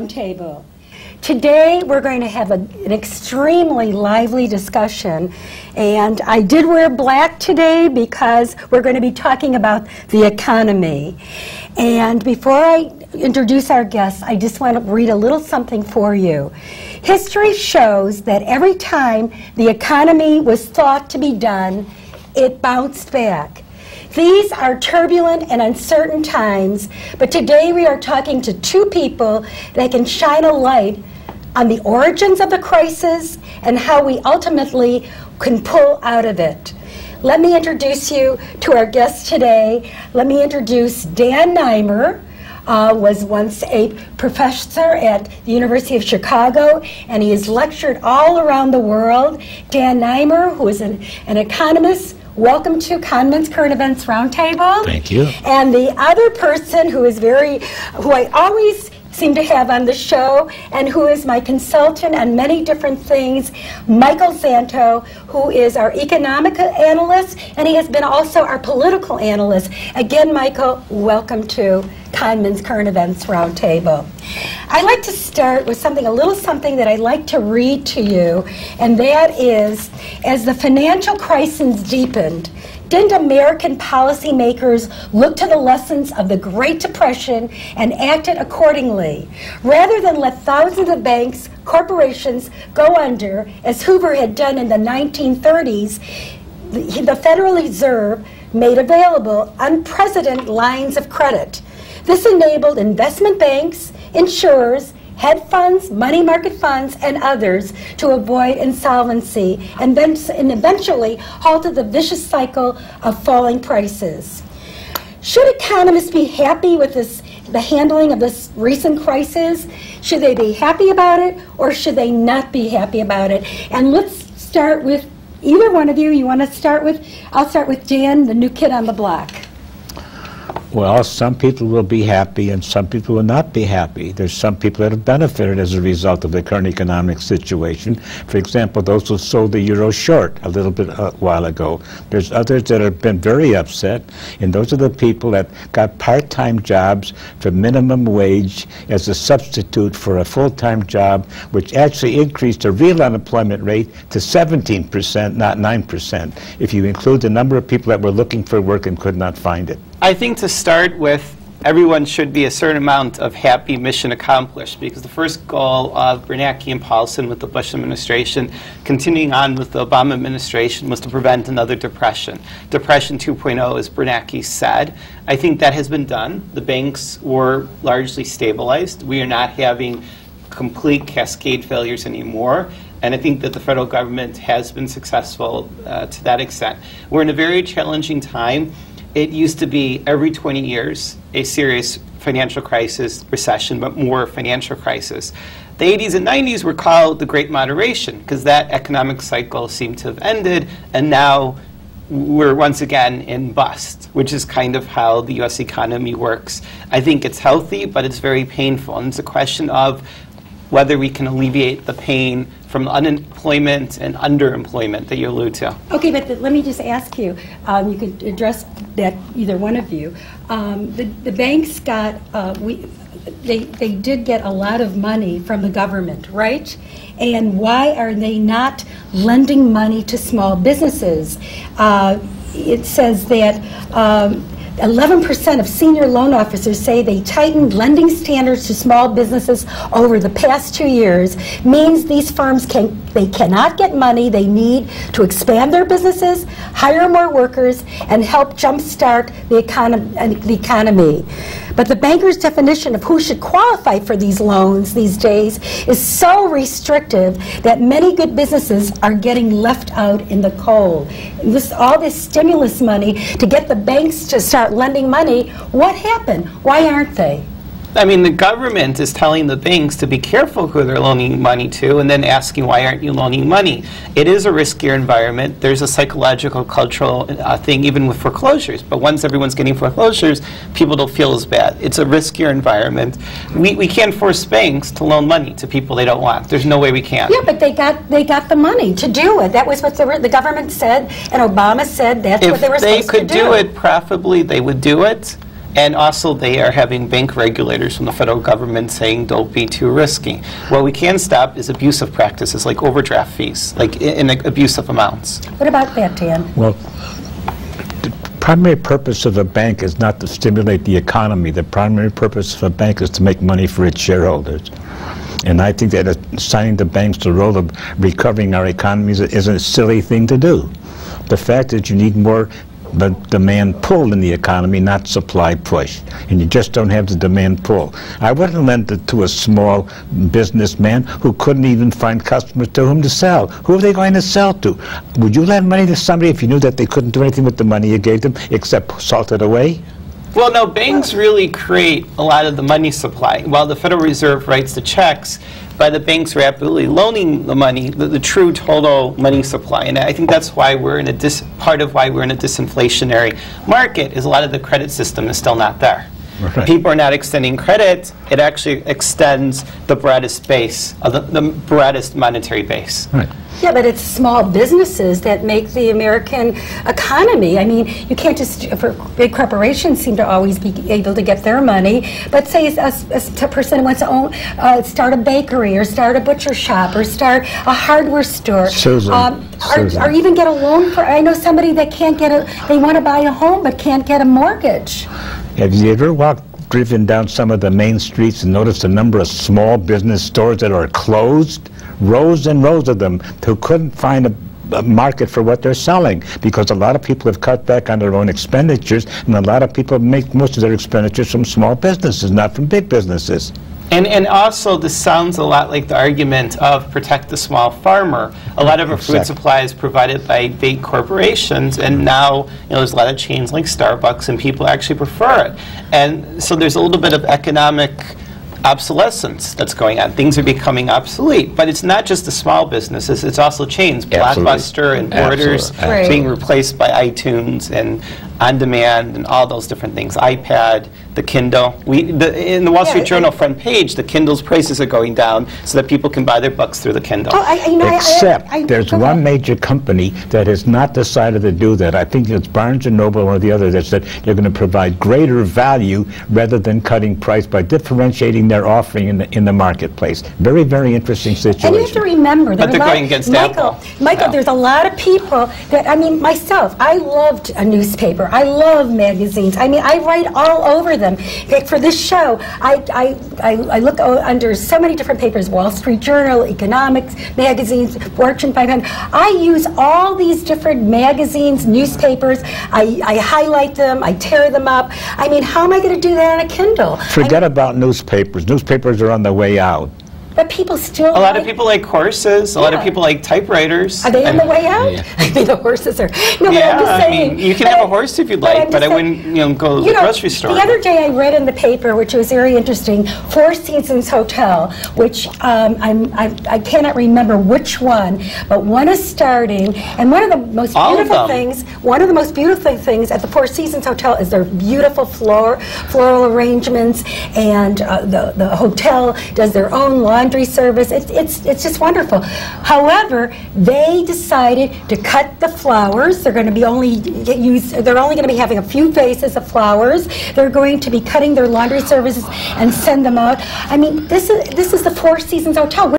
Roundtable. Today we're going to have an extremely lively discussion, and I did wear black today because we're going to be talking about the economy. And before I introduce our guests, I just want to read a little something for you. History shows that every time the economy was thought to be done, it bounced back. These are turbulent and uncertain times, but today we are talking to two people that can shine a light on the origins of the crisis and how we ultimately can pull out of it. Let me introduce you to our guests today. Let me introduce Dan Nimer. Was once a professor at the University of Chicago, and he has lectured all around the world. Dan Nimer, who is an economist. Welcome to Cahnmann's Current Events Roundtable. Thank you. And the other person who I always seem to have on the show, and who is my consultant on many different things, Michael Szanto, who is our economic analyst, and he has been also our political analyst. Again, Michael, welcome to Cahnmann's Current Events Roundtable. I'd like to start with a little something that I'd like to read to you, and that is, as the financial crisis deepened, didn't American policymakers look to the lessons of the Great Depression and acted accordingly? Rather than let thousands of banks, corporations go under, as Hoover had done in the 1930s, the Federal Reserve made available unprecedented lines of credit. This enabled investment banks, insurers, hedge funds, money market funds, and others to avoid insolvency and eventually halted the vicious cycle of falling prices. Should economists be happy with the handling of this recent crisis? Should they be happy about it, or should they not be happy about it? And let's start with either one of you. You want to start with? I'll start with Dan, the new kid on the block. Well, some people will be happy and some people will not be happy. There's some people that have benefited as a result of the current economic situation. For example, those who sold the euro short a little bit a while ago. There's others that have been very upset, and those are the people that got part-time jobs for minimum wage as a substitute for a full-time job, which actually increased the real unemployment rate to 17%, not 9%, if you include the number of people that were looking for work and could not find it. I think to start with, everyone should be a certain amount of happy, mission accomplished, because the first goal of Bernanke and Paulson with the Bush administration, continuing on with the Obama administration, was to prevent another depression. Depression 2.0, as Bernanke said. I think that has been done. The banks were largely stabilized. We are not having complete cascade failures anymore. And I think that the federal government has been successful to that extent. We're in a very challenging time. It used to be every 20 years a serious financial crisis, recession, but more financial crisis. The 80s and 90s were called the Great Moderation because that economic cycle seemed to have ended, and now we're once again in bust, which is kind of how the U.S. economy works. I think it's healthy, but it's very painful, and it's a question of whether we can alleviate the pain from unemployment and underemployment that you allude to. Okay, but let me just ask you, you could address that, either one of you. The banks got, they did get a lot of money from the government, right? And why are they not lending money to small businesses? It says that 11% of senior loan officers say they tightened lending standards to small businesses over the past 2 years. Means these firms cannot get money they need to expand their businesses, hire more workers, and help jumpstart the economy. But the banker's definition of who should qualify for these loans these days is so restrictive that many good businesses are getting left out in the cold. All this stimulus money to get the banks to start lending money, what happened? Why aren't they? I mean, the government is telling the banks to be careful who they're loaning money to, and then asking, why aren't you loaning money? It is a riskier environment. There's a psychological, cultural thing, even with foreclosures. But once everyone's getting foreclosures, people don't feel as bad. It's a riskier environment. We can't force banks to loan money to people they don't want. There's no way we can. Yeah, but they got the money to do it. That was what the government said, and Obama said that's what they were supposed to do. If they could do it profitably, they would do it. And also they are having bank regulators from the federal government saying don't be too risky. What we can stop is abusive practices like overdraft fees, like in abusive amounts. What about that, Dan? Well, the primary purpose of a bank is not to stimulate the economy. The primary purpose of a bank is to make money for its shareholders. And I think that assigning the banks the role of recovering our economy is a silly thing to do. The fact is you need more demand pull in the economy, not supply push. And you just don't have the demand pull. I wouldn't lend it to a small businessman who couldn't even find customers to whom to sell. Who are they going to sell to? Would you lend money to somebody if you knew that they couldn't do anything with the money you gave them except salt it away? Well, no, banks really create a lot of the money supply. While the Federal Reserve writes the checks, by the banks rapidly loaning the money, the true total money supply. And I think that's why we're in part of why we're in a disinflationary market is a lot of the credit system is still not there. Right. People are not extending credit. It actually extends the broadest base, the broadest monetary base. Right. Yeah, but it's small businesses that make the American economy. I mean, you can't just, big corporations seem to always be able to get their money, but say a person wants to start a bakery or start a butcher shop or start a hardware store. Susan. Or even get a loan for, I know somebody that can't get they want to buy a home but can't get a mortgage. Have you ever driven down some of the main streets and noticed the number of small business stores that are closed? Rows and rows of them who couldn't find a market for what they're selling because a lot of people have cut back on their own expenditures and a lot of people make most of their expenditures from small businesses, not from big businesses. And also, this sounds a lot like the argument of protect the small farmer. A lot of our food supply is provided by big corporations, and now there's a lot of chains like Starbucks, and people actually prefer it. And so there's a little bit of economic obsolescence that's going on. Things are becoming obsolete, but it's not just the small businesses, it's also chains. Blockbuster and Borders being replaced by iTunes and On Demand and all those different things. iPad, the Kindle. In the Wall Street Journal front page, the Kindle's prices are going down so that people can buy their books through the Kindle. Except there's one major company that has not decided to do that. I think it's Barnes & Noble or the other that said they're going to provide greater value rather than cutting price by differentiating their offering in the marketplace. Very, very interesting situation. And you have to remember that they're going against Apple. Michael, there's a lot of people that, I mean, myself, I loved a newspaper. I love magazines. I mean, I write all over them. For this show, I look under so many different papers, Wall Street Journal, economics, magazines, Fortune 500. I use all these different magazines, newspapers. I highlight them. I tear them up. I mean, how am I going to do that on a Kindle? Forget about newspapers. Newspapers are on the way out. But people still A lot of people like horses. A lot of people like typewriters. Are they on the way out? Yeah. I mean, the horses are. No, but I'm just saying. I mean, you can have a horse if you'd like, but I wouldn't go to the grocery store. The other day I read in the paper, which was very interesting, Four Seasons Hotel, which I cannot remember which one, but one is starting, and one of the most beautiful things. One of the most beautiful things at the Four Seasons Hotel is their beautiful floral arrangements, and the hotel does their own laundry service. It's just wonderful. However, they decided to cut the flowers. They're going to be they're only going to be having a few vases of flowers. They're going to be cutting their laundry services and send them out. I mean, this is the Four Seasons Hotel.